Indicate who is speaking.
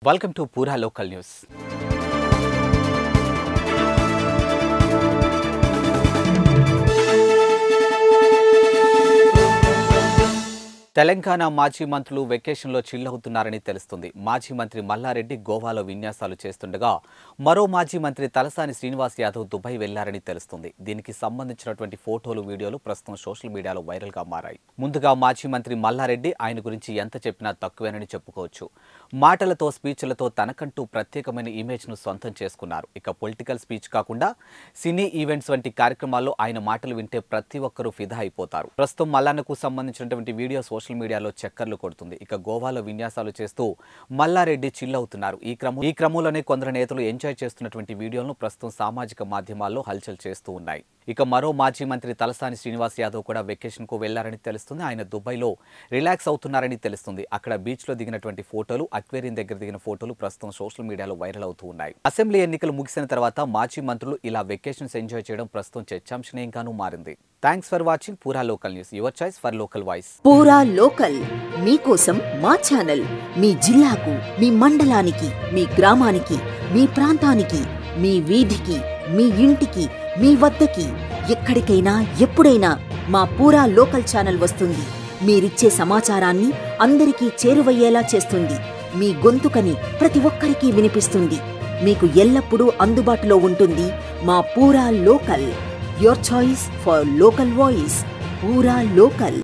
Speaker 1: Welcome to Pura Local News. Telangana మాజీ మంత్రులు వెకేషన్లో chill అవుతున్నారని తెలుస్తుంది. మాజీ మంత్రి మల్లారెడ్డి గోవాలో విన్యాసాలు చేస్తుండగా మరో మాజీ మంత్రి తలసాని శ్రీనివాస్ యాదవ్ దుబాయ్ వెళ్లారని తెలుస్తుంది. దీనికి సంబంధించినటువంటి ఫోటోలు, వీడియోలు ప్రస్తుతం సోషల్ మీడియాలో వైరల్గా మారాయి. ముందుగా మాజీ మంత్రి మల్లారెడ్డి ఆయన గురించి ఎంత చెప్పినా తక్కువేనని చెప్పుకోవచ్చు. మాటలతో, స్పీచ్లతో తనకంటూ ప్రత్యేకమైన ఇమేజ్ను సొంతం చేసుకున్నారు. ఇక పొలిటికల్ స్పీచ్ కాకుండా సినీ ఈవెంట్స్ వంటి కార్యక్రమాల్లో ఆయన మాటలు వింటే ప్రతి ఒక్కరూ ఫిదా అయిపోతారు. ప్రస్తుతం మల్లన్నకు సంబంధించినటువంటి వీడియో సోషల్ మీడియాలో చక్కర్లు కొడుతుంది. ఇక గోవాలో విన్యాసాలు చేస్తూ మల్లారెడ్డి చిల్ అవుతున్నారు. ఈ క్రమంలోనే కొందరు నేతలు ఎంజాయ్ చేస్తున్నటువంటి వీడియోలను ప్రస్తుతం సామాజిక మాధ్యమాల్లో హల్చల్ చేస్తూ ఉన్నాయి. ఇక మరో మాజీ మంత్రి తలసాని శ్రీనివాస్ యాదవ్ కూడా వెకేషన్ కు వెళ్లారని తెలుస్తుంది. ఆయన దుబాయ్లో రిలాక్స్ అవుతున్నారని తెలుస్తుంది. అక్కడ బీచ్ లో దిగినటువంటి ఫోటోలు, అక్వేరియం దగ్గర దిగిన ఫోటోలు ప్రస్తుతం సోషల్ మీడియాలో వైరల్ అవుతూ ఉన్నాయి. అసెంబ్లీ ఎన్నికలు ముగిసిన తర్వాత మాజీ మంత్రులు ఇలా వెకేషన్స్ ఎంజాయ్ చేయడం ప్రస్తుతం చర్చాంశనీయంగానూ మారింది. థ్యాంక్స్ ఫర్ వాచింగ్ పూరా local news, your choice for local voice.
Speaker 2: పూరా లోకల్ మీకోసం మా ఛానల్. మీ జిల్లాకు, మీ మండలానికి, మీ గ్రామానికి, మీ ప్రాంతానికి, మీ వీధికి, మీ ఇంటికి, మీ వద్దకి, ఎక్కడికైనా ఎప్పుడైనా మా పూరా లోకల్ ఛానల్ వస్తుంది. మీరిచ్చే సమాచారాన్ని అందరికీ చేరువయ్యేలా చేస్తుంది. మీ గొంతుకని ప్రతి ఒక్కరికి వినిపిస్తుంది. మీకు ఎల్లప్పుడూ అందుబాటులో ఉంటుంది మా పూరా local. Your choice for local voice. పూరా లోకల్.